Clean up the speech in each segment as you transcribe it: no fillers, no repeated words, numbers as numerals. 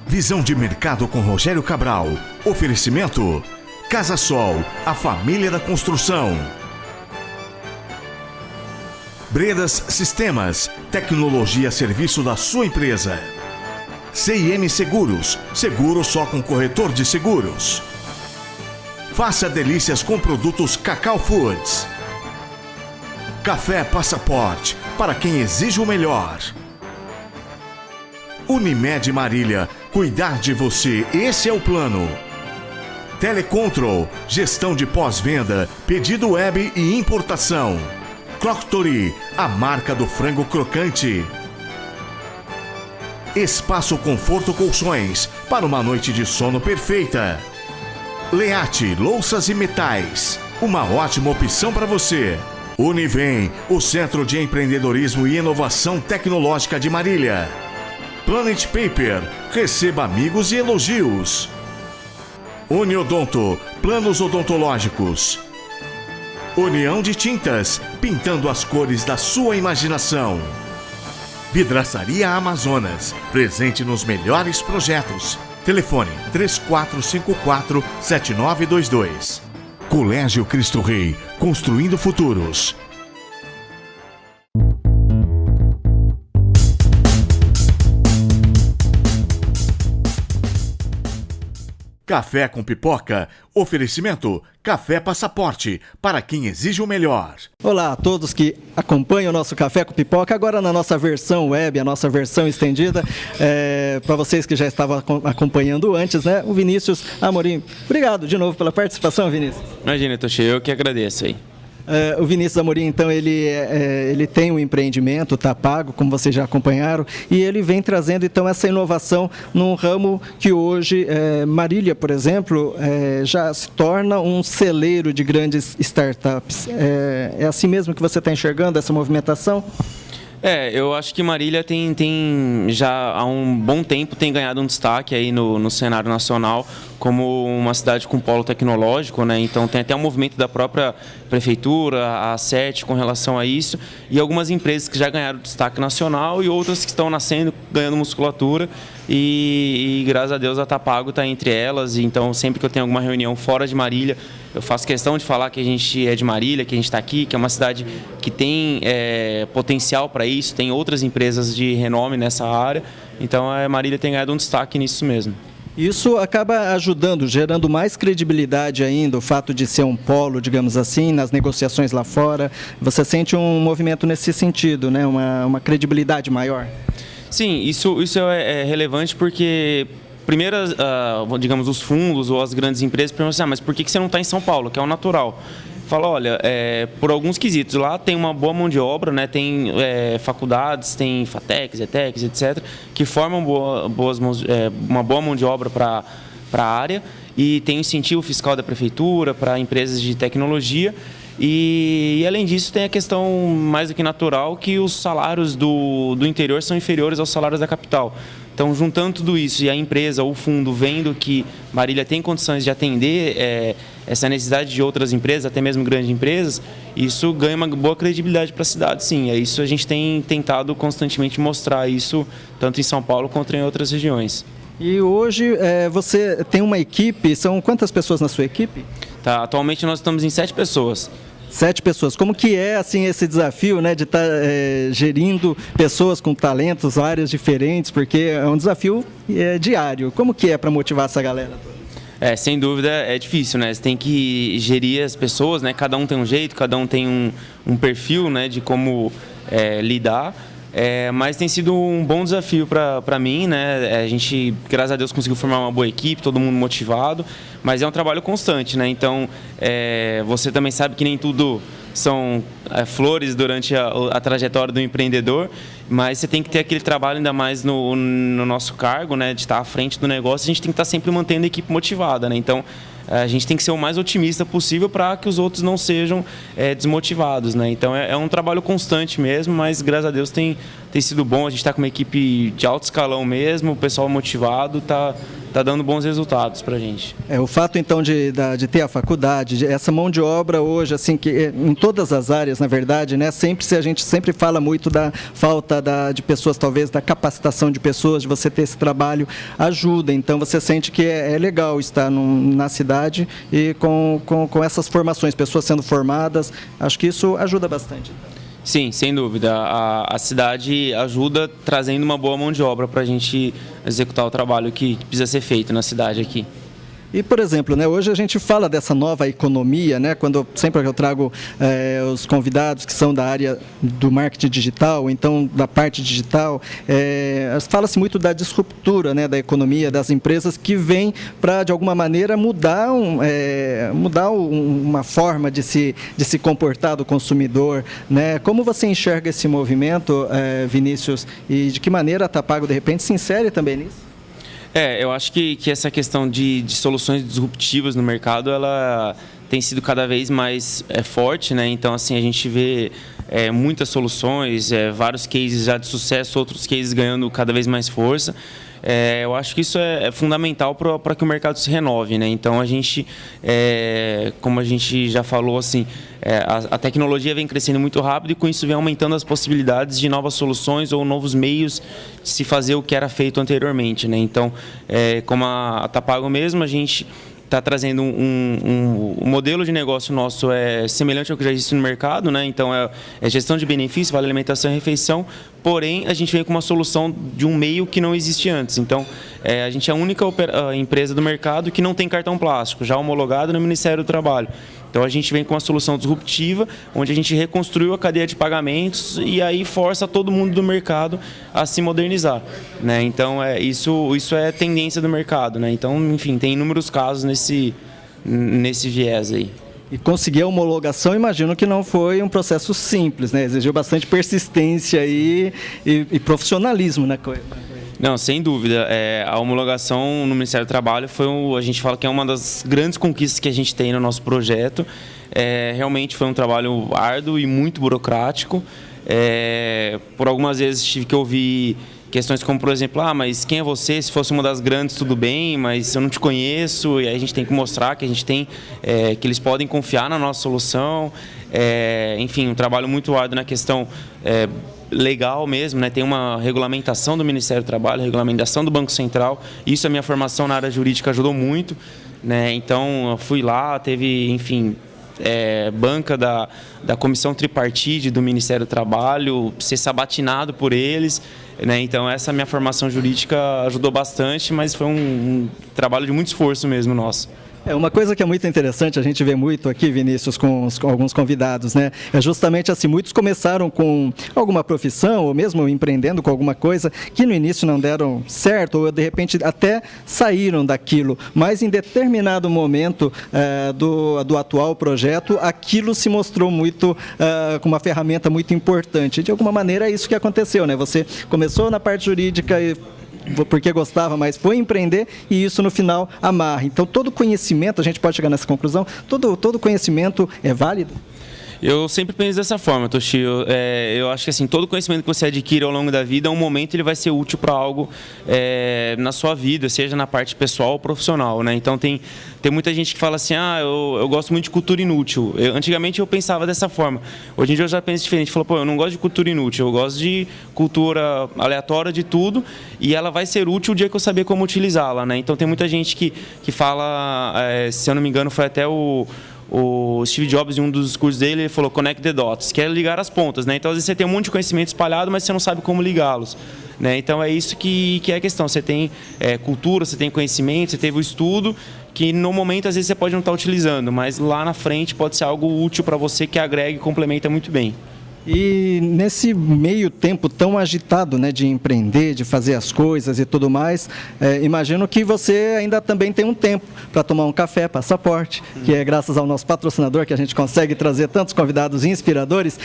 Visão de mercado com Rogério Cabral. Oferecimento: Casa Sol, a família da construção. Bredas Sistemas, tecnologia a serviço da sua empresa. CIM Seguros, seguro só com corretor de seguros. Faça delícias com produtos Cacau Foods. Café Passaporte, para quem exige o melhor. Unimed Marília, cuidar de você, esse é o plano. Telecontrol, gestão de pós-venda, pedido web e importação. Croctory, a marca do frango crocante. Espaço Conforto Colchões, para uma noite de sono perfeita. Leate, louças e metais, uma ótima opção para você. Univem, o Centro de Empreendedorismo e Inovação Tecnológica de Marília. Planet Paper, receba amigos e elogios. Uniodonto, planos odontológicos. União de Tintas, pintando as cores da sua imaginação. Vidraçaria Amazonas, presente nos melhores projetos. Telefone 3454-7922. Colégio Cristo Rei, construindo futuros. Café com Pipoca, oferecimento Café Passaporte, para quem exige o melhor. Olá a todos que acompanham o nosso Café com Pipoca, agora na nossa versão web, a nossa versão estendida, para vocês que já estavam acompanhando antes, né? O Vinícius Amorim. Obrigado de novo pela participação, Vinícius. Imagina, Toshi, eu que agradeço aí. O Vinícius Amorim, então, ele tem um empreendimento, tá pago, como vocês já acompanharam, e ele vem trazendo, então, essa inovação num ramo que hoje, Marília, por exemplo, já se torna um celeiro de grandes startups. É assim mesmo que você está enxergando essa movimentação? Eu acho que Marília tem já há um bom tempo tem ganhado um destaque aí no cenário nacional como uma cidade com polo tecnológico, né? Então tem até um movimento da própria prefeitura, a SET, com relação a isso, e algumas empresas que já ganharam destaque nacional e outras que estão nascendo, ganhando musculatura, e graças a Deus a Tapago está entre elas. Então sempre que eu tenho alguma reunião fora de Marília, eu faço questão de falar que a gente é de Marília, que a gente está aqui, que é uma cidade que tem potencial para isso, tem outras empresas de renome nessa área. Então a Marília tem ganhado um destaque nisso mesmo. Isso acaba ajudando, gerando mais credibilidade ainda, o fato de ser um polo, digamos assim, nas negociações lá fora. Você sente um movimento nesse sentido, né? Uma credibilidade maior? Sim, isso é relevante porque... Primeiro, digamos, os fundos ou as grandes empresas perguntam assim, mas por que você não está em São Paulo, que é o natural? Fala, olha, por alguns quesitos, lá tem uma boa mão de obra, né? Tem faculdades, tem FATECs, ETECs, etc., que formam uma boa mão de obra para a área, e tem incentivo fiscal da prefeitura para empresas de tecnologia. E além disso tem a questão mais do que natural, que os salários do interior são inferiores aos salários da capital. Então, juntando tudo isso e a empresa ou o fundo vendo que Marília tem condições de atender essa necessidade de outras empresas, até mesmo grandes empresas, isso ganha uma boa credibilidade para a cidade, sim. É isso, a gente tem tentado constantemente mostrar isso, tanto em São Paulo quanto em outras regiões. E hoje você tem uma equipe, são quantas pessoas na sua equipe? Atualmente nós estamos em 7 pessoas. 7 pessoas. Como que é assim esse desafio, né, de estar gerindo pessoas com talentos, áreas diferentes, porque é um desafio diário. Como que é para motivar essa galera toda? Sem dúvida é difícil, né? Você tem que gerir as pessoas, né? Cada um tem um jeito, cada um tem um perfil, né, de como lidar. Mas tem sido um bom desafio para mim, né? A gente, graças a Deus, conseguiu formar uma boa equipe, todo mundo motivado, mas é um trabalho constante, né? Então, você também sabe que nem tudo são flores durante a trajetória do empreendedor, mas você tem que ter aquele trabalho, ainda mais no nosso cargo, né? De estar à frente do negócio, a gente tem que estar sempre mantendo a equipe motivada, né? Então, a gente tem que ser o mais otimista possível para que os outros não sejam desmotivados, né? Então é um trabalho constante mesmo, mas graças a Deus tem tem sido bom, a gente está com uma equipe de alto escalão mesmo, o pessoal motivado, está dando bons resultados para a gente. O fato, então, de ter a faculdade, essa mão de obra hoje, assim, que em todas as áreas, na verdade, né, a gente sempre fala muito da falta de pessoas, talvez, da capacitação de pessoas, de você ter esse trabalho, ajuda. Então, você sente que é legal estar na cidade e com essas formações, pessoas sendo formadas, acho que isso ajuda bastante. Sim, sem dúvida. A cidade ajuda trazendo uma boa mão de obra para a gente executar o trabalho que precisa ser feito na cidade aqui. E, por exemplo, né, hoje a gente fala dessa nova economia, né, sempre que eu trago os convidados que são da área do marketing digital, então da parte digital, fala-se muito da disruptura, né, da economia, das empresas que vem para, de alguma maneira, mudar uma forma de se comportar do consumidor, né? Como você enxerga esse movimento, Vinícius, e de que maneira a Tapago, de repente, se insere também nisso? Eu acho que essa questão de soluções disruptivas no mercado, ela tem sido cada vez mais forte, né? Então, assim, a gente vê muitas soluções, vários cases já de sucesso, outros cases ganhando cada vez mais força. Eu acho que isso é fundamental para que o mercado se renove, né? Então, a gente, como a gente já falou, assim, a tecnologia vem crescendo muito rápido e com isso vem aumentando as possibilidades de novas soluções ou novos meios de se fazer o que era feito anteriormente, né? Então, como a Tapago mesmo, a gente está trazendo um modelo de negócio nosso semelhante ao que já existe no mercado, né? Então, é gestão de benefícios, vale alimentação e refeição, porém, a gente vem com uma solução de um meio que não existe antes. Então, a gente é a única empresa do mercado que não tem cartão plástico, já homologado no Ministério do Trabalho. Então, a gente vem com uma solução disruptiva, onde a gente reconstruiu a cadeia de pagamentos e aí força todo mundo do mercado a se modernizar, né? Então, isso é tendência do mercado, né? Então, enfim, tem inúmeros casos nesse viés aí. E conseguir a homologação, imagino que não foi um processo simples, né? Exigiu bastante persistência e profissionalismo na coisa. Não, sem dúvida. A homologação no Ministério do Trabalho a gente fala que é uma das grandes conquistas que a gente tem no nosso projeto. Realmente foi um trabalho árduo e muito burocrático. Por algumas vezes tive que ouvir questões como, por exemplo, mas quem é você? Se fosse uma das grandes, tudo bem, mas eu não te conheço. E aí a gente tem que mostrar que a gente tem, que eles podem confiar na nossa solução. Enfim, um trabalho muito árduo na questão legal mesmo, né? Tem uma regulamentação do Ministério do Trabalho, regulamentação do Banco Central. Isso, a minha formação na área jurídica ajudou muito, né? Então, eu fui lá, teve, enfim, banca da Comissão Tripartite do Ministério do Trabalho, ser sabatinado por eles, né? Então, essa minha formação jurídica ajudou bastante, mas foi um trabalho de muito esforço mesmo nosso. Uma coisa que é muito interessante, a gente vê muito aqui, Vinícius, com alguns convidados, né? É justamente assim, muitos começaram com alguma profissão ou mesmo empreendendo com alguma coisa que no início não deram certo ou de repente até saíram daquilo, mas em determinado momento do atual projeto, aquilo se mostrou muito com uma ferramenta muito importante. De alguma maneira é isso que aconteceu, né? Você começou na parte jurídica e porque gostava, mas foi empreender e isso no final amarra. Então todo conhecimento, a gente pode chegar nessa conclusão, todo conhecimento é válido? Eu sempre penso dessa forma, Toshio. Eu acho que assim, todo conhecimento que você adquire ao longo da vida, um momento ele vai ser útil para algo na sua vida, seja na parte pessoal ou profissional, né? Então tem muita gente que fala assim, eu gosto muito de cultura inútil. Antigamente eu pensava dessa forma. Hoje em dia eu já penso diferente. Eu falo, eu não gosto de cultura inútil, eu gosto de cultura aleatória de tudo e ela vai ser útil o dia que eu saber como utilizá-la, né? Então tem muita gente que fala, se eu não me engano, foi até o Steve Jobs, em um dos discursos dele, ele falou connect the dots, que é ligar as pontas, né? Então, às vezes você tem um monte de conhecimento espalhado, mas você não sabe como ligá-los, né? Então, é isso que é a questão. Você tem cultura, você tem conhecimento, você teve o estudo, que no momento, às vezes, você pode não estar utilizando, mas lá na frente pode ser algo útil para você que agrega e complementa muito bem. E nesse meio tempo tão agitado, né, de empreender, de fazer as coisas e tudo mais, imagino que você ainda também tem um tempo para tomar um café, passaporte, que é graças ao nosso patrocinador que a gente consegue trazer tantos convidados inspiradores.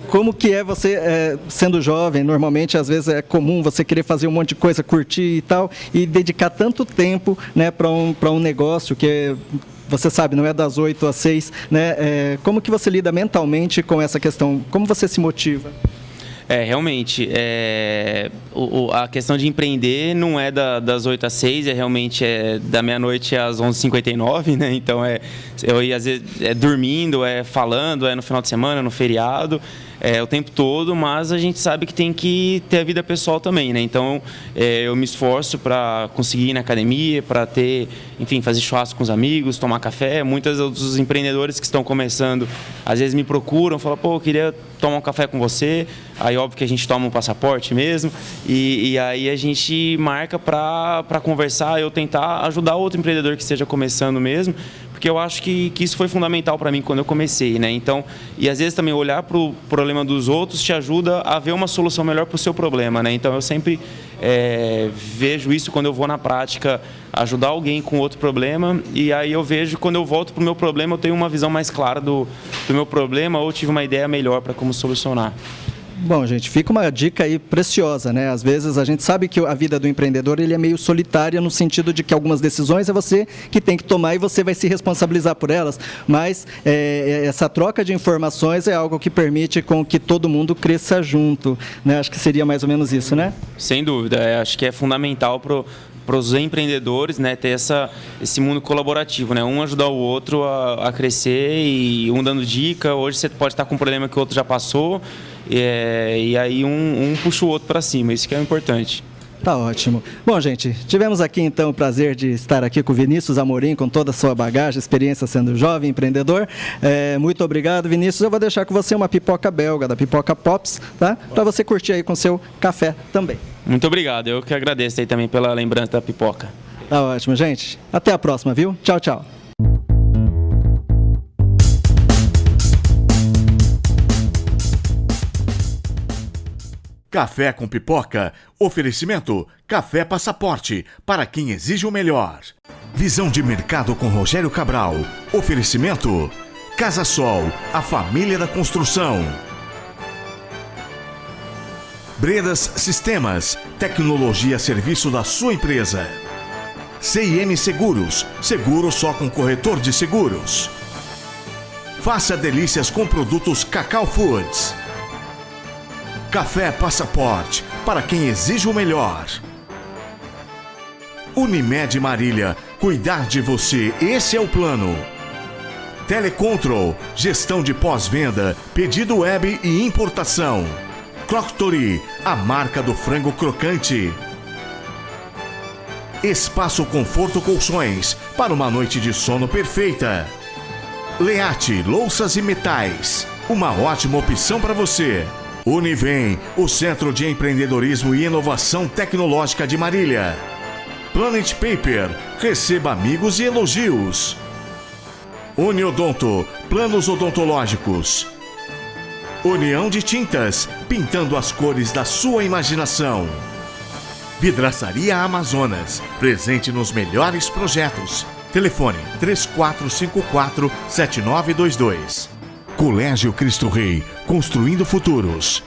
Como que é você, sendo jovem, normalmente às vezes é comum você querer fazer um monte de coisa, curtir e tal, e dedicar tanto tempo, né, para um negócio que você sabe, não é das 8 às 6, né? Como que você lida mentalmente com essa questão? Como você se motiva? Realmente, a questão de empreender não é das 8 às 6, realmente da meia-noite às 11h59, né? Então, eu ia, às vezes, dormindo, falando, no final de semana, no feriado, o tempo todo, mas a gente sabe que tem que ter a vida pessoal também, né? Então, eu me esforço para conseguir ir na academia, para fazer churrasco com os amigos, tomar café. Muitos dos empreendedores que estão começando, às vezes me procuram, falam, eu queria tomar um café com você. Aí, óbvio que a gente toma um passaporte mesmo, e aí a gente marca para conversar, eu tentar ajudar outro empreendedor que esteja começando mesmo, porque eu acho que isso foi fundamental para mim quando eu comecei, né? Então, e às vezes também olhar para o problema dos outros te ajuda a ver uma solução melhor para o seu problema, né? Então, eu sempre vejo isso quando eu vou na prática ajudar alguém com outro problema, e aí eu vejo quando eu volto para o meu problema, eu tenho uma visão mais clara do meu problema, ou tive uma ideia melhor para como solucionar. Bom, gente, fica uma dica aí preciosa, né? Às vezes a gente sabe que a vida do empreendedor ele é meio solitária no sentido de que algumas decisões é você que tem que tomar e você vai se responsabilizar por elas, mas essa troca de informações é algo que permite com que todo mundo cresça junto, né? Acho que seria mais ou menos isso, né? Sem dúvida, acho que é fundamental para os empreendedores, né, ter esse mundo colaborativo, né? Um ajudar o outro a crescer e um dando dica. Hoje você pode estar com um problema que o outro já passou, e aí um puxa o outro para cima, isso que é importante. Tá ótimo. Bom, gente, tivemos aqui então o prazer de estar aqui com o Vinícius Amorim, com toda a sua bagagem, experiência sendo jovem empreendedor. Muito obrigado, Vinícius. Eu vou deixar com você uma pipoca belga, da Pipoca Pops, tá? Para você curtir aí com seu café também. Muito obrigado. Eu que agradeço aí também pela lembrança da pipoca. Tá ótimo, gente. Até a próxima, viu? Tchau, tchau. Café com Pipoca. Oferecimento Café Passaporte, para quem exige o melhor. Visão de mercado com Rogério Cabral. Oferecimento Casa Sol, a família da construção. Bredas Sistemas, tecnologia a serviço da sua empresa. CIM Seguros, seguro só com corretor de seguros. Faça delícias com produtos Cacau Foods. Café Passaporte, para quem exige o melhor. Unimed Marília, cuidar de você, esse é o plano. Telecontrol, gestão de pós-venda, pedido web e importação. Croctory, a marca do frango crocante. Espaço Conforto Colchões, para uma noite de sono perfeita. Leate Louças e Metais, uma ótima opção para você. Univem, o Centro de Empreendedorismo e Inovação Tecnológica de Marília. Planet Paper, receba amigos e elogios. Uniodonto, planos odontológicos. União de Tintas, pintando as cores da sua imaginação. Vidraçaria Amazonas, presente nos melhores projetos. Telefone 3454-7922. Colégio Cristo Rei, construindo futuros.